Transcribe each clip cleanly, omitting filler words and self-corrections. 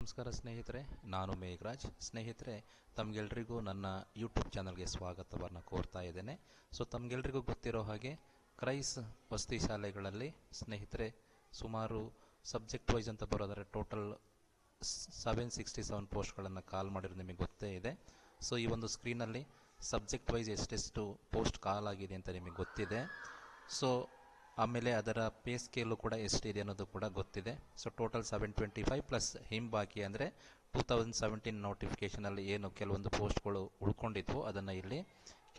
ನಮಸ್ಕಾರ ಸ್ನೇಹಿತರೆ, ನಾನು ಮೇಘರಾಜ್. ಸ್ನೇಹಿತರೆ, ತಮಗೆಲ್ರಿಗೂ ನನ್ನ ಯೂಟ್ಯೂಬ್ ಚಾನಲ್ಗೆ ಸ್ವಾಗತವನ್ನು ಕೋರ್ತಾ ಇದ್ದೇನೆ. ತಮಗೆಲ್ರಿಗೂ ಗೊತ್ತಿರೋ ಹಾಗೆ ಕ್ರೈಸ್ ವಸತಿ ಶಾಲೆಗಳಲ್ಲಿ ಸ್ನೇಹಿತರೆ ಸುಮಾರು ಸಬ್ಜೆಕ್ಟ್ ವೈಸ್ ಅಂತ ಬರೋದಾದ್ರೆ ಟೋಟಲ್ 767 ಪೋಸ್ಟ್ಗಳನ್ನು ಕಾಲ್ ಮಾಡಿರೋದು ನಿಮಗೆ ಗೊತ್ತೇ ಇದೆ. ಈ ಒಂದು ಸ್ಕ್ರೀನಲ್ಲಿ ಸಬ್ಜೆಕ್ಟ್ ವೈಸ್ ಎಷ್ಟೆಷ್ಟು ಪೋಸ್ಟ್ ಕಾಲ್ ಆಗಿದೆ ಅಂತ ನಿಮಗೆ ಗೊತ್ತಿದೆ. ಆಮೇಲೆ ಅದರ ಪೇ ಸ್ಕೇಲು ಕೂಡ ಎಷ್ಟಿದೆ ಅನ್ನೋದು ಕೂಡ ಗೊತ್ತಿದೆ. ಟೋಟಲ್ 725 ಪ್ಲಸ್ ಹಿಂಬಾಕಿ ಅಂದರೆ 2017 ನೋಟಿಫಿಕೇಷನಲ್ಲಿ ಏನು ಕೆಲವೊಂದು ಪೋಸ್ಟ್ಗಳು ಉಳ್ಕೊಂಡಿದ್ವು ಅದನ್ನು ಇಲ್ಲಿ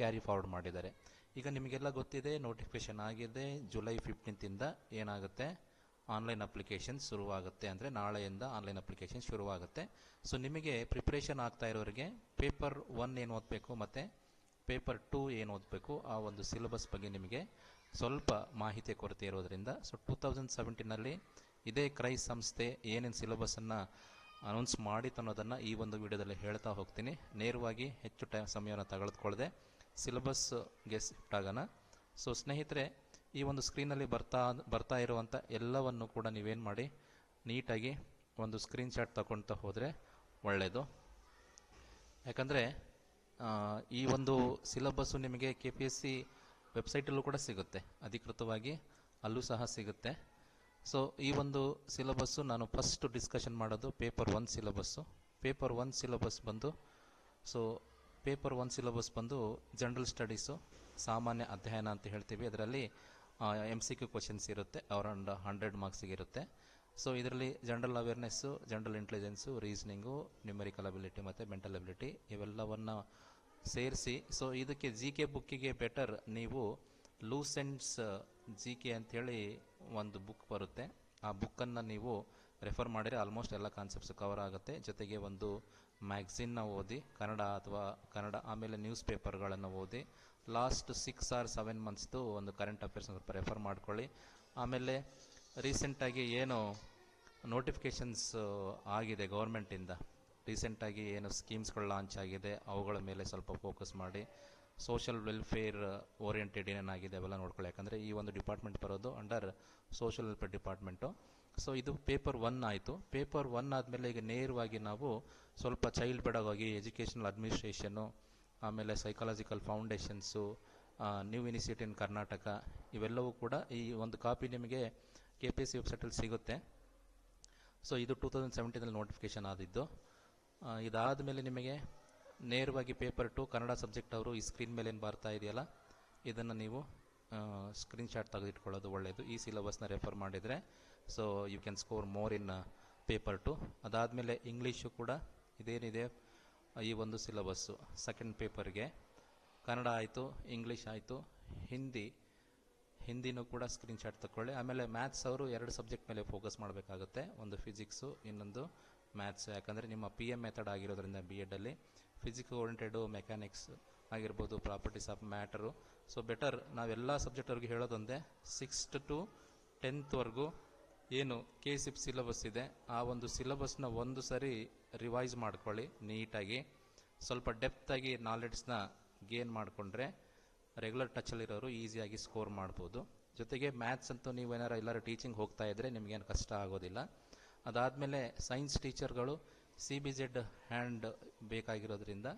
ಕ್ಯಾರಿ ಫಾರ್ವರ್ಡ್ ಮಾಡಿದ್ದಾರೆ. ಈಗ ನಿಮಗೆಲ್ಲ ಗೊತ್ತಿದೆ, ನೋಟಿಫಿಕೇಷನ್ ಆಗಿದೆ. ಜುಲೈ 15 ಏನಾಗುತ್ತೆ, ಆನ್ಲೈನ್ ಅಪ್ಲಿಕೇಶನ್ ಶುರುವಾಗುತ್ತೆ. ಅಂದರೆ ನಾಳೆಯಿಂದ ಆನ್ಲೈನ್ ಅಪ್ಲಿಕೇಶನ್ ಶುರುವಾಗುತ್ತೆ. ನಿಮಗೆ ಪ್ರಿಪ್ರೇಷನ್ ಆಗ್ತಾ ಇರೋರಿಗೆ ಪೇಪರ್ 1 ಏನು ಓದಬೇಕು ಮತ್ತು ಪೇಪರ್ 2 ಏನು ಓದಬೇಕು ಆ ಒಂದು ಸಿಲೆಬಸ್ ಬಗ್ಗೆ ನಿಮಗೆ ಸ್ವಲ್ಪ ಮಾಹಿತಿ ಕೊರತೆ ಇರೋದರಿಂದ 2017ನಲ್ಲಿ ಇದೇ ಕ್ರೈಸ್ ಸಂಸ್ಥೆ ಏನೇನು ಸಿಲೆಬಸ್ಸನ್ನು ಅನೌನ್ಸ್ ಮಾಡಿತ್ತು ಅನ್ನೋದನ್ನು ಈ ಒಂದು ವಿಡಿಯೋದಲ್ಲಿ ಹೇಳ್ತಾ ಹೋಗ್ತೀನಿ. ನೇರವಾಗಿ ಹೆಚ್ಚು ಸಮಯವನ್ನು ತೆಗೆದುಕೊಳ್ಳದೆ ಸಿಲೆಬಸ್ಗೆ ಶಿಫ್ಟ್ ಆಗೋಣ. ಸ್ನೇಹಿತರೆ, ಈ ಒಂದು ಸ್ಕ್ರೀನಲ್ಲಿ ಬರ್ತಾ ಇರುವಂಥ ಎಲ್ಲವನ್ನು ಕೂಡ ನೀವೇನು ಮಾಡಿ ನೀಟಾಗಿ ಒಂದು ಸ್ಕ್ರೀನ್ಶಾಟ್ ತಗೊಳ್ತಾ ಹೋದರೆ ಒಳ್ಳೆಯದು. ಯಾಕಂದರೆ ಈ ಒಂದು ಸಿಲೆಬಸ್ಸು ನಿಮಗೆ KPSC ವೆಬ್ಸೈಟಲ್ಲೂ ಕೂಡ ಸಿಗುತ್ತೆ, ಅಧಿಕೃತವಾಗಿ ಅಲ್ಲೂ ಸಹ ಸಿಗುತ್ತೆ. ಈ ಒಂದು ಸಿಲೆಬಸ್ಸು ನಾನು ಫಸ್ಟ್ ಡಿಸ್ಕಷನ್ ಮಾಡೋದು ಪೇಪರ್ 1 ಸಿಲೆಬಸ್ಸು. ಪೇಪರ್ 1 ಸಿಲೆಬಸ್ ಬಂದು ಜನರಲ್ ಸ್ಟಡೀಸು, ಸಾಮಾನ್ಯ ಅಧ್ಯಯನ ಅಂತ ಹೇಳ್ತೀವಿ. ಅದರಲ್ಲಿ MCQ ಕ್ವಶನ್ಸ್ ಇರುತ್ತೆ, ಅರೌಂಡ್ 100 ಮಾರ್ಕ್ಸಿಗೆ ಇರುತ್ತೆ. ಇದರಲ್ಲಿ general awareness, general intelligence, reasoning, numerical ability ಮತ್ತು ಮೆಂಟಲ್ ಅಬಿಲಿಟಿ ಇವೆಲ್ಲವನ್ನು ಸೇರಿಸಿ ಇದಕ್ಕೆ GK ಬುಕ್ಕಿಗೆ ಬೆಟರ್ ನೀವು ಲೂಸೆಂಟ್ಸ್ GK ಅಂಥೇಳಿ ಒಂದು ಬುಕ್ ಬರುತ್ತೆ. ಆ ಬುಕ್ಕನ್ನು ನೀವು ರೆಫರ್ ಮಾಡಿದರೆ ಆಲ್ಮೋಸ್ಟ್ ಎಲ್ಲ ಕಾನ್ಸೆಪ್ಟ್ಸ್ ಕವರ್ ಆಗುತ್ತೆ. ಜೊತೆಗೆ ಒಂದು ಮ್ಯಾಗ್ಝಿನ್ನ ಓದಿ, ಕನ್ನಡ ಆಮೇಲೆ ನ್ಯೂಸ್ ಪೇಪರ್ಗಳನ್ನು ಓದಿ, ಲಾಸ್ಟ್ 6 or 7 ಮಂತ್ಸ್ದು ಒಂದು ಕರೆಂಟ್ ಅಫೇರ್ಸ್ ಸ್ವಲ್ಪ ರೆಫರ್ ಮಾಡ್ಕೊಳ್ಳಿ. ಆಮೇಲೆ ರೀಸೆಂಟಾಗಿ ಏನು ನೋಟಿಫಿಕೇಷನ್ಸ್ ಆಗಿದೆ ಗೌರ್ಮೆಂಟಿಂದ, ರೀಸೆಂಟಾಗಿ ಏನು ಸ್ಕೀಮ್ಸ್ಗಳು ಲಾಂಚ್ ಆಗಿದೆ ಅವುಗಳ ಮೇಲೆ ಸ್ವಲ್ಪ ಫೋಕಸ್ ಮಾಡಿ, ಸೋಷಲ್ ವೆಲ್ಫೇರ್ ಓರಿಯೆಂಟೆಡ್ ಏನೇನಾಗಿದೆ ಅವೆಲ್ಲ ನೋಡ್ಕೊಳ್ಳಿ. ಯಾಕಂದರೆ ಈ ಒಂದು ಡಿಪಾರ್ಟ್ಮೆಂಟ್ ಬರೋದು ಅಂಡರ್ ಸೋಷಲ್ ವೆಲ್ಫೇರ್ ಡಿಪಾರ್ಟ್ಮೆಂಟು. ಇದು ಪೇಪರ್ 1 ಆಯಿತು. ಪೇಪರ್ 1 ಆದಮೇಲೆ ಈಗ ನೇರವಾಗಿ ನಾವು ಸ್ವಲ್ಪ ಚೈಲ್ಡ್ ಪೆಡಾಗೋಗಿ, ಎಜುಕೇಷನಲ್ ಅಡ್ಮಿನಿಸ್ಟ್ರೇಷನ್ನು, ಆಮೇಲೆ ಸೈಕಾಲಜಿಕಲ್ ಫೌಂಡೇಶನ್ಸು, ನ್ಯೂ ಇನಿಷಿಯೇಟಿವ್ ಇನ್ ಕರ್ನಾಟಕ ಇವೆಲ್ಲವೂ ಕೂಡ ಈ ಒಂದು ಕಾಪಿ ನಿಮಗೆ KPSC ವೆಬ್ಸೈಟಲ್ಲಿ ಸಿಗುತ್ತೆ. ಇದು 2017ನಲ್ಲಿ ನೋಟಿಫಿಕೇಷನ್ ಆದಿದ್ದು. ಇದಾದ ಮೇಲೆ ನಿಮಗೆ ನೇರವಾಗಿ ಪೇಪರ್ 2 ಕನ್ನಡ ಸಬ್ಜೆಕ್ಟ್ ಅವರು ಈ ಸ್ಕ್ರೀನ್ ಮೇಲೆ ಏನು ಬರ್ತಾ ಇದೆಯಲ್ಲ ಇದನ್ನು ನೀವು ಸ್ಕ್ರೀನ್ಶಾಟ್ ತೆಗೆದಿಟ್ಕೊಳ್ಳೋದು ಒಳ್ಳೆಯದು. ಈ ಸಿಲೆಬಸ್ನ ರೆಫರ್ ಮಾಡಿದರೆ you can score more in paper 2. ಅದಾದಮೇಲೆ ಇಂಗ್ಲೀಷು ಕೂಡ ಇದೇನಿದೆ ಈ ಒಂದು ಸಿಲೆಬಸ್ಸು ಸೆಕೆಂಡ್ ಪೇಪರ್ಗೆ ಕನ್ನಡ ಆಯಿತು, ಇಂಗ್ಲೀಷ್ ಆಯಿತು, ಹಿಂದಿನೂ ಕೂಡ ಸ್ಕ್ರೀನ್ಶಾಟ್ ತಗೊಳ್ಳಿ. ಆಮೇಲೆ ಮ್ಯಾಥ್ಸ್ ಅವರು 2 ಸಬ್ಜೆಕ್ಟ್ ಮೇಲೆ ಫೋಕಸ್ ಮಾಡಬೇಕಾಗುತ್ತೆ, ಒಂದು ಫಿಸಿಕ್ಸು, ಇನ್ನೊಂದು ಮ್ಯಾಥ್ಸ್. ಯಾಕಂದರೆ ನಿಮ್ಮ PM ಮೆಥಡ್ ಆಗಿರೋದ್ರಿಂದ BEdಲ್ಲಿ ಫಿಸಿಕ್ಸ್ ಓರಿಯೆಂಟೆಡು, ಮೆಕ್ಯಾನಿಕ್ಸ್ ಆಗಿರ್ಬೋದು, ಪ್ರಾಪರ್ಟೀಸ್ ಆಫ್ ಮ್ಯಾಟರು. ಬೆಟರ್ ನಾವೆಲ್ಲ ಸಬ್ಜೆಕ್ಟ್ವರೆಗೂ ಹೇಳೋದೊಂದೇ 6th to 10th ಏನು KCP ಸಿಲೆಬಸ್ ಇದೆ ಆ ಒಂದು ಸಿಲೆಬಸ್ನ ಒಂದು ಸರಿ ರಿವೈಸ್ ಮಾಡ್ಕೊಳ್ಳಿ ನೀಟಾಗಿ. ಸ್ವಲ್ಪ ಡೆಪ್ತಾಗಿ ನಾಲೆಡ್ಜ್ನ ಗೇನ್ ಮಾಡಿಕೊಂಡ್ರೆ ರೆಗ್ಯುಲರ್ ಟಚಲ್ಲಿರೋರು ಈಸಿಯಾಗಿ ಸ್ಕೋರ್ ಮಾಡ್ಬೋದು. ಜೊತೆಗೆ ಮ್ಯಾಥ್ಸ್ ಅಂತೂ ನೀವು ಎಲ್ಲರೂ ಟೀಚಿಂಗ್ ಹೋಗ್ತಾ ಇದ್ದರೆ ನಿಮಗೇನು ಕಷ್ಟ ಆಗೋದಿಲ್ಲ. ಅದಾದಮೇಲೆ ಸೈನ್ಸ್ ಟೀಚರ್ಗಳು CBZ ಹ್ಯಾಂಡ್ ಬೇಕಾಗಿರೋದ್ರಿಂದ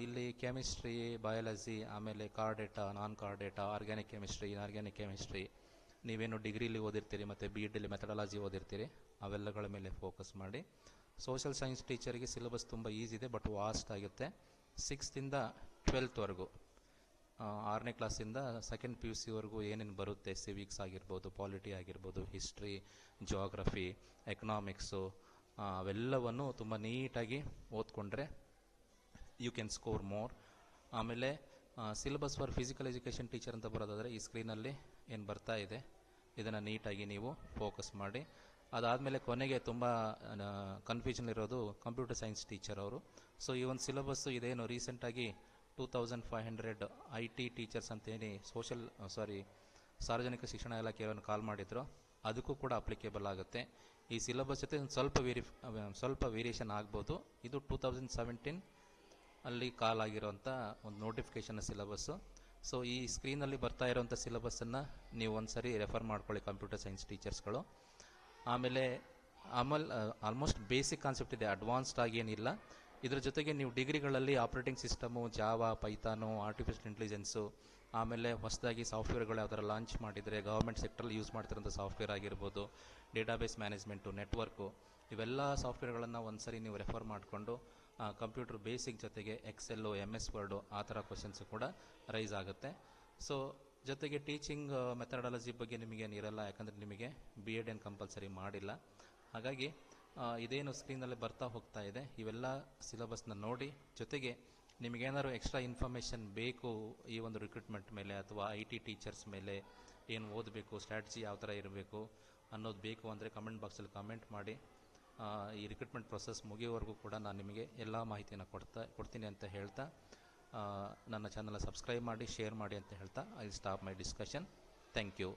ಇಲ್ಲಿ ಕೆಮಿಸ್ಟ್ರಿ, ಬಯಾಲಜಿ, ಆಮೇಲೆ chordata, non chordata, organic chemistry, inorganic chemistry ನೀವೇನು ಡಿಗ್ರಿಲಿ ಓದಿರ್ತೀರಿ ಮತ್ತು BEdಲ್ಲಿ ಮೆಥಡಾಲಜಿ ಓದಿರ್ತೀರಿ ಅವೆಲ್ಲಗಳ ಮೇಲೆ ಫೋಕಸ್ ಮಾಡಿ. ಸೋಷಲ್ ಸೈನ್ಸ್ ಟೀಚರಿಗೆ ಸಿಲೆಬಸ್ ತುಂಬ ಈಸಿ ಇದೆ, ಬಟ್ ವಾಸ್ಟ್ ಆಗುತ್ತೆ. 6th ಇಂದ 12th 6ನೇ ಕ್ಲಾಸಿಂದ ಸೆಕೆಂಡ್ PUCವರೆಗೂ ಏನೇನು ಬರುತ್ತೆ, ಸಿವಿಕ್ಸ್ ಆಗಿರ್ಬೋದು, ಪಾಲಿಟಿ ಆಗಿರ್ಬೋದು, ಹಿಸ್ಟ್ರಿ, ಜಿಯೋಗ್ರಫಿ, ಎಕನಾಮಿಕ್ಸು ಅವೆಲ್ಲವನ್ನು ತುಂಬ ನೀಟಾಗಿ ಓದ್ಕೊಂಡ್ರೆ ಯು ಕ್ಯಾನ್ ಸ್ಕೋರ್ ಮೋರ್. ಆಮೇಲೆ syllabus for physical education teacher ಅಂತ ಬರೋದಾದರೆ ಈ ಸ್ಕ್ರೀನಲ್ಲಿ ಏನು ಬರ್ತಾ ಇದೆ ಇದನ್ನು ನೀಟಾಗಿ ನೀವು ಫೋಕಸ್ ಮಾಡಿ. ಅದಾದಮೇಲೆ ಕೊನೆಗೆ ತುಂಬ ಕನ್ಫ್ಯೂಷನ್ ಇರೋದು ಕಂಪ್ಯೂಟರ್ ಸೈನ್ಸ್ ಟೀಚರ್ ಅವರು. ಈ ಒಂದು ಸಿಲೆಬಸ್ಸು ಇದೇನು ರೀಸೆಂಟಾಗಿ 2500 IT ಟೀಚರ್ಸ್ ಅಂತೇಳಿ ಸಾರ್ವಜನಿಕ ಶಿಕ್ಷಣ ಇಲಾಖೆಯನ್ನು ಕಾಲ್ ಮಾಡಿದ್ರು, ಅದಕ್ಕೂ ಕೂಡ ಅಪ್ಲಿಕೇಬಲ್ ಆಗುತ್ತೆ. ಈ ಸಿಲೆಬಸ್ ಜೊತೆ ಸ್ವಲ್ಪ ವೇರಿಯೇಷನ್ ಆಗ್ಬೋದು. ಇದು 2017 ಅಲ್ಲಿ ಕಾಲ್ ಆಗಿರೋಂಥ ಒಂದು ನೋಟಿಫಿಕೇಷನ್ ಸಿಲೆಬಸ್ಸು. ಈ ಸ್ಕ್ರೀನಲ್ಲಿ ಬರ್ತಾ ಇರೋಂಥ ಸಿಲೆಬಸ್ಸನ್ನು ನೀವು ಒಂದು ಸರಿ ರೆಫರ್ ಮಾಡ್ಕೊಳ್ಳಿ ಕಂಪ್ಯೂಟರ್ ಸೈನ್ಸ್ ಟೀಚರ್ಸ್ಗಳು. ಆಮೇಲೆ ಆಮೇಲೆ ಆಲ್ಮೋಸ್ಟ್ ಬೇಸಿಕ್ ಕಾನ್ಸೆಪ್ಟ್ ಇದೆ, ಅಡ್ವಾನ್ಸ್ಡ್ ಆಗಿ ಏನಿಲ್ಲ. ಇದ್ರ ಜೊತೆಗೆ ನೀವು ಡಿಗ್ರಿಗಳಲ್ಲಿ operating system, Java, Python, artificial intelligence, ಆಮೇಲೆ ಹೊಸದಾಗಿ ಸಾಫ್ಟ್ವೇರ್ಗಳು ಯಾವ್ದಾರ ಲಾಂಚ್ ಮಾಡಿದರೆ ಗವರ್ಮೆಂಟ್ ಸೆಕ್ಟ್ರಲ್ಲಿ ಯೂಸ್ ಮಾಡ್ತಿರೋಂಥ ಸಾಫ್ಟ್ವೇರ್ ಆಗಿರ್ಬೋದು, ಡೇಟಾಬೇಸ್ ಮ್ಯಾನೇಜ್ಮೆಂಟು, ನೆಟ್ವರ್ಕು, ಇವೆಲ್ಲ ಸಾಫ್ಟ್ವೇರ್ಗಳನ್ನು ಒಂದು ಸರಿ ನೀವು ರೆಫರ್ ಮಾಡಿಕೊಂಡು ಕಂಪ್ಯೂಟರ್ ಬೇಸಿಕ್ ಜೊತೆಗೆ ಎಕ್ಸೆಲ್ಲು, MS ವರ್ಡು ಆ ಥರ ಕ್ವಶನ್ಸು ಕೂಡ ರೈಸ್ ಆಗುತ್ತೆ. ಸೊ ಜೊತೆಗೆ ಟೀಚಿಂಗ್ ಮೆಥಡಾಲಜಿ ಬಗ್ಗೆ ನಿಮಗೇನು ಇರಲ್ಲ, ಯಾಕಂದರೆ ನಿಮಗೆ BEd ಏನು ಕಂಪಲ್ಸರಿ ಮಾಡಿಲ್ಲ. ಹಾಗಾಗಿ ಇದೇನು ಸ್ಕ್ರೀನಲ್ಲಿ ಬರ್ತಾ ಹೋಗ್ತಾ ಇದೆ ಇವೆಲ್ಲ ಸಿಲೆಬಸ್ನ ನೋಡಿ, ಜೊತೆಗೆ ನಿಮಗೇನಾದ್ರು ಎಕ್ಸ್ಟ್ರಾ ಇನ್ಫಾರ್ಮೇಷನ್ ಬೇಕು ಈ ಒಂದು ರಿಕ್ರೂಟ್ಮೆಂಟ್ ಮೇಲೆ ಅಥವಾ IT ಟೀಚರ್ಸ್ ಮೇಲೆ ಏನು ಓದಬೇಕು, ಸ್ಟ್ರಾಟಜಿ ಯಾವ ಥರ ಇರಬೇಕು ಅನ್ನೋದು ಬೇಕು ಅಂದರೆ ಕಮೆಂಟ್ ಬಾಕ್ಸಲ್ಲಿ ಕಮೆಂಟ್ ಮಾಡಿ. ಈ ರಿಕ್ರೂಟ್ಮೆಂಟ್ ಪ್ರೊಸೆಸ್ ಮುಗಿಯೋವರೆಗೂ ಕೂಡ ನಾನು ನಿಮಗೆ ಎಲ್ಲ ಮಾಹಿತಿಯನ್ನು ಕೊಡ್ತೀನಿ ಅಂತ ಹೇಳ್ತಾ, ನನ್ನ ಚಾನಲ್ ಸಬ್ಸ್ಕ್ರೈಬ್ ಮಾಡಿ, ಶೇರ್ ಮಾಡಿ ಅಂತ ಹೇಳ್ತಾ I stop my discussion. Thank you.